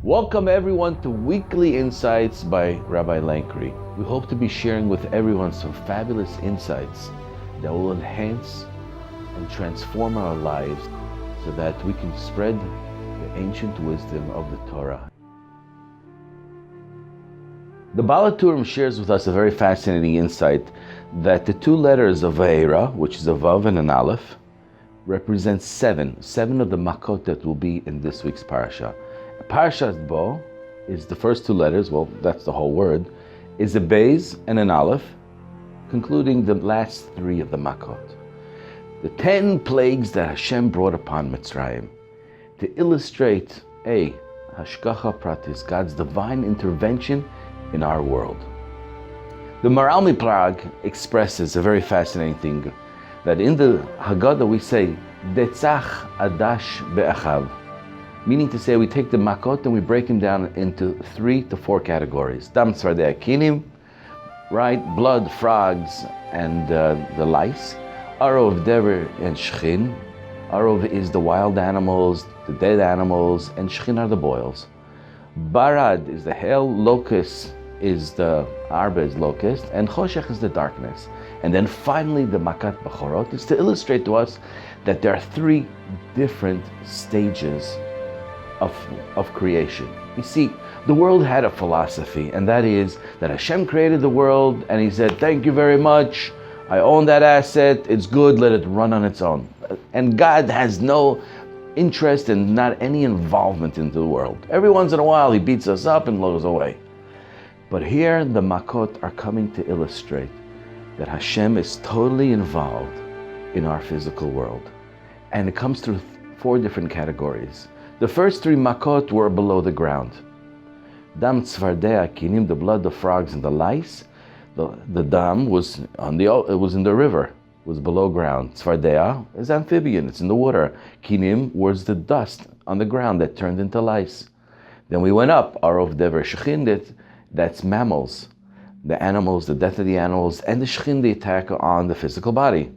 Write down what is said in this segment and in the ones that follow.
Welcome everyone to Weekly Insights by Rabbi Lankry. We hope to be sharing with everyone some fabulous insights that will enhance and transform our lives so that we can spread the ancient wisdom of the Torah. The Baal HaTurim shares with us a very fascinating insight that the two letters of Vayera, which is a Vav and an Aleph, represent seven of the makot that will be in this week's parasha. Parashat Bo is the first two letters, well, that's the whole word, is a Beis and an Aleph, concluding the last three of the makot. The 10 plagues that Hashem brought upon Mitzrayim to illustrate Hashgacha Pratis, God's divine intervention in our world. The Maral MiPrague expresses a very fascinating thing, that in the Haggadah we say, Detzach Adash Be'achav, meaning to say we take the makot and we break them down into 3 to 4 categories. Dam Tzvardei Akinim, right, blood, frogs, and the lice. Arov, Dever, and Shechin. Arov is the wild animals, the dead animals, and Shechin are the boils. Barad is the hail, locust is the Arba is locust, and Choshech is the darkness. And then finally the Makat Bechorot is to illustrate to us that there are 3 different stages of creation. You see, the world had a philosophy, and that is that Hashem created the world and he said, thank you very much, I own that asset, it's good, let it run on its own. And God has no interest and not any involvement into the world. Every once in a while he beats us up and goes away. But here the makot are coming to illustrate that Hashem is totally involved in our physical world. And it comes through 4 different categories. The first 3 makot were below the ground. Dam Tzvardei Akinim, the blood, the frogs, and the lice. The dam was it was in the river, was below ground. Tzvardei is amphibian, it's in the water. Kinim was the dust on the ground that turned into lice. Then we went up, Arov, Dever, Shechin, that's mammals, the animals, the death of the animals, and the Shechin, the attack on the physical body.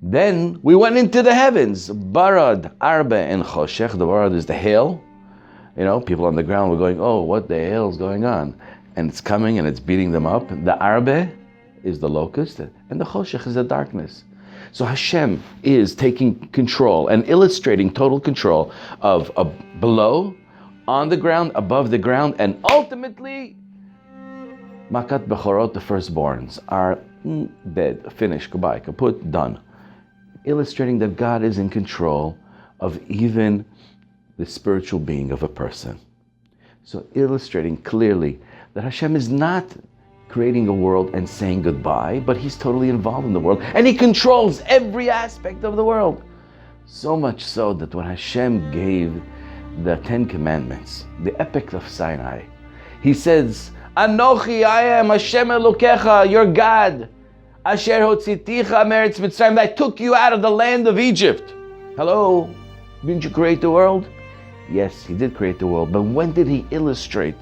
Then we went into the heavens, Barad, Arba, and Choshech. The Barad is the hail. You know, people on the ground were going, oh, what the hell is going on? And it's coming and it's beating them up. The Arba is the locust, and the Choshech is the darkness. So Hashem is taking control and illustrating total control of below, on the ground, above the ground, and ultimately, Makat Bechorot, the firstborns, are dead, finished, goodbye, kaput, done. Illustrating that God is in control of even the spiritual being of a person. So illustrating clearly that Hashem is not creating a world and saying goodbye, but He's totally involved in the world, and He controls every aspect of the world. So much so that when Hashem gave the 10 Commandments, the Epic of Sinai, He says, Anochi, I am Hashem Elokecha, your God, Asher hotziticha meretz Mitzrayim, I took you out of the land of Egypt. Hello, didn't you create the world? Yes, He did create the world, but when did He illustrate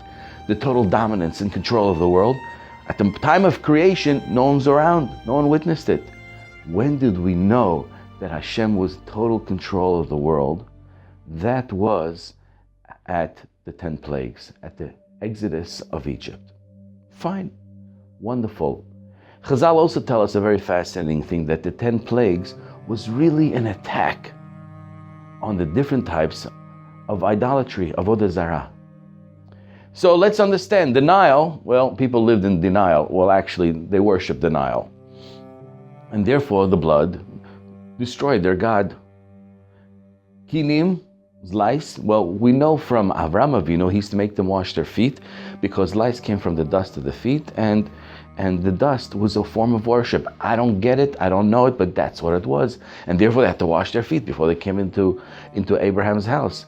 the total dominance and control of the world? At the time of creation, no one was around, no one witnessed it. When did we know that Hashem was total control of the world? That was at the 10 plagues, at the exodus of Egypt. Fine, wonderful. Chazal also tell us a very fascinating thing, that the 10 plagues was really an attack on the different types of idolatry, Avodah Zarah. So let's understand, the Nile, well, people lived in denial. Well, actually, they worshiped the Nile. And therefore, the blood destroyed their God. Kinim, lice, well, we know from Avram Avinu, he used to make them wash their feet because lice came from the dust of the feet, and the dust was a form of worship. I don't get it, I don't know it, but that's what it was. And therefore they had to wash their feet before they came into Abraham's house.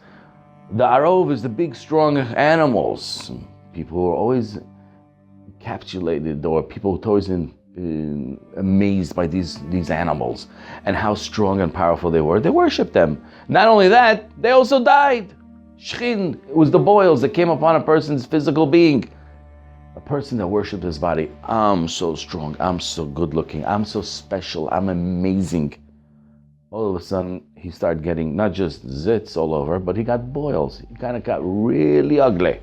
The Arov is the big, strong animals. People were always encapsulated, or people were always amazed by these animals and how strong and powerful they were. They worshipped them. Not only that, they also died. Shechin was the boils that came upon a person's physical being. A person that worshipped his body. I'm so strong, I'm so good looking, I'm so special, I'm amazing. all of a sudden he started getting not just zits all over, but he got boils. He kind of got really ugly.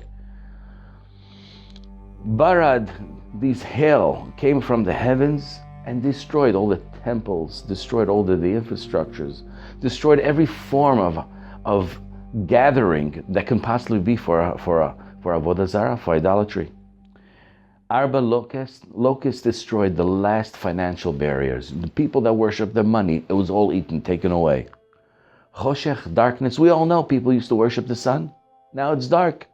Barad, these hail came from the heavens and destroyed all the temples, destroyed all the infrastructures, destroyed every form of gathering that can possibly be for Avodah Zarah, for idolatry. Arba locusts destroyed the last financial barriers. The people that worship their money, it was all eaten, taken away. Choshech, darkness, we all know people used to worship the sun. Now it's dark.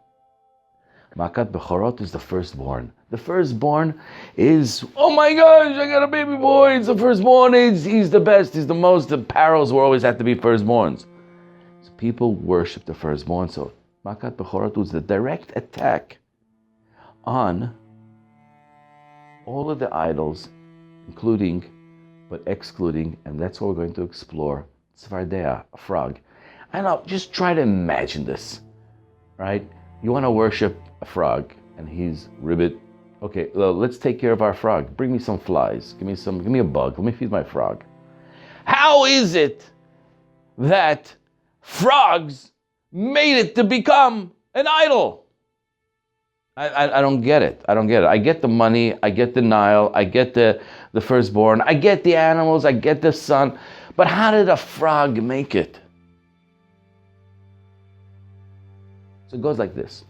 Makat Bechorot is the firstborn. The firstborn is, oh my gosh, I got a baby boy, it's the firstborn, he's the best, he's the most. The paros will always have to be firstborns. So people worship the firstborn. So Makat Bechorot was the direct attack on all of the idols, including, but excluding, and that's what we're going to explore, Tzvardea, a frog. And I'll just try to imagine this, right? You want to worship a frog, and he's ribbit. Okay, well, let's take care of our frog. Bring me some flies. Give me a bug. Let me feed my frog. How is it that frogs made it to become an idol? I don't get it. I don't get it. I get the money. I get the Nile. I get the firstborn. I get the animals. I get the sun. But how did a frog make it? So it goes like this.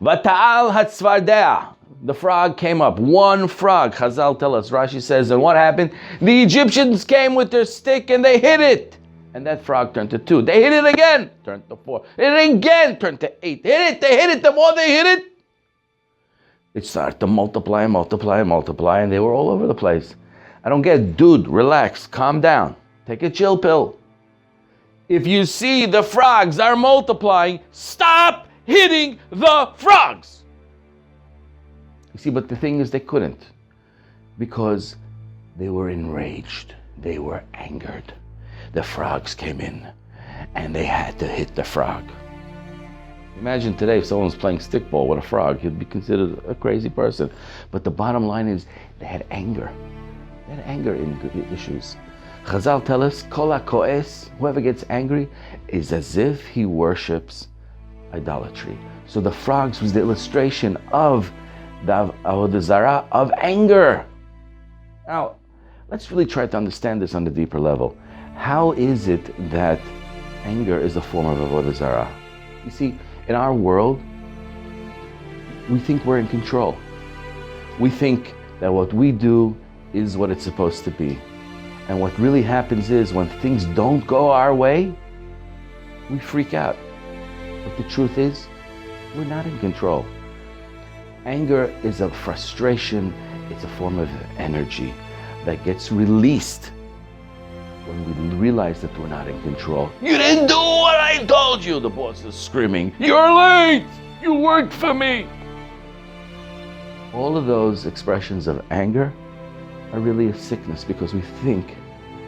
Vata'al hatzvardea. The frog came up. One frog. Chazal tell us. Rashi says, and what happened? The Egyptians came with their stick and they hit it. And that frog turned to 2. They hit it again, turned to 4. Hit it again, turned to 8. They hit it. The more they hit it, it started to multiply, and they were all over the place. I don't get it. Dude, relax, calm down. Take a chill pill. If you see the frogs are multiplying, stop hitting the frogs. You see, but the thing is they couldn't, because they were enraged. They were angered. The frogs came in and they had to hit the frog. Imagine today if someone's playing stickball with a frog, he'd be considered a crazy person. But the bottom line is they had anger. They had anger in issues. Chazal tell us, Kol HaKoes, whoever gets angry, is as if he worships idolatry. So the frogs was the illustration of the Avodah Zarah, of anger. Now, let's really try to understand this on the deeper level. How is it that anger is a form of Avodah Zarah? You see, in our world, we think we're in control. We think that what we do is what it's supposed to be. And what really happens is when things don't go our way, we freak out. But the truth is, we're not in control. Anger is a frustration, it's a form of energy that gets released when we realize that we're not in control. You didn't do what I told you, the boss is screaming. You're late! You worked for me! All of those expressions of anger are really a sickness because we think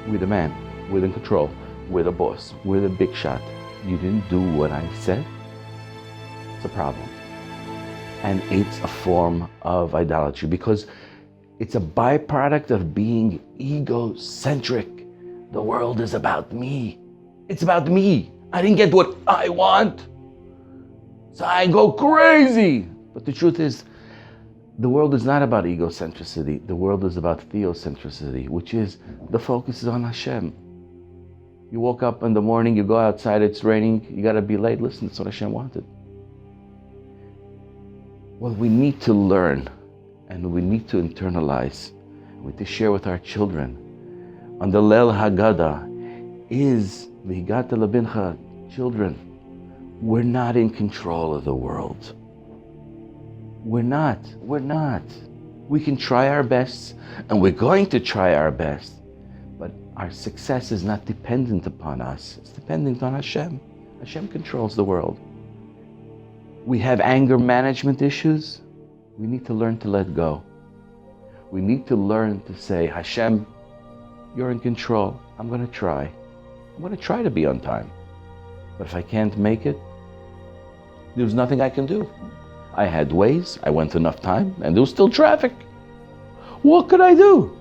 we're the man, we're in control, we're the boss, we're the big shot. You didn't do what I said? It's a problem. And it's a form of idolatry because it's a byproduct of being egocentric. The world is about me. It's about me. I didn't get what I want, so I go crazy. But the truth is, the world is not about egocentricity. The world is about theocentricity, which is the focus is on Hashem. You woke up in the morning, you go outside, it's raining, you gotta be late. Listen, that's what Hashem wanted. What we need to learn and we need to internalize, we need to share with our children on the Leil Haggadah is V'higata Labincha, children, we're not in control of the world. We're not. We can try our best, and we're going to try our best, but our success is not dependent upon us. It's dependent on Hashem. Hashem controls the world. We have anger management issues. We need to learn to let go. We need to learn to say, Hashem, you're in control. I'm going to try. I'm going to try to be on time. But if I can't make it, there's nothing I can do. I had Waze, I went enough time, and there was still traffic. What could I do?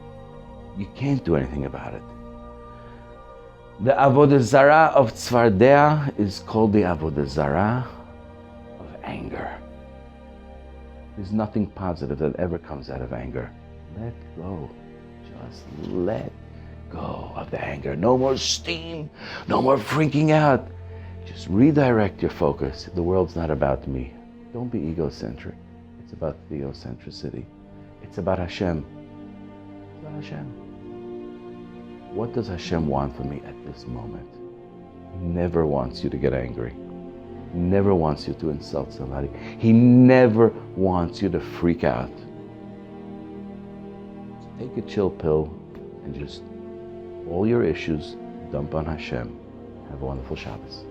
You can't do anything about it. The Avodah Zarah of Tzfardea is called the Avodah Zarah of anger. There's nothing positive that ever comes out of anger. Let go. Just let go of the anger. No more steam. No more freaking out. Just redirect your focus. The world's not about me. Don't be egocentric. It's about theocentricity. It's about Hashem. It's about Hashem. What does Hashem want from me at this moment? He never wants you to get angry. He never wants you to insult somebody. He never wants you to freak out. Take a chill pill and just all your issues dump on Hashem. Have a wonderful Shabbos.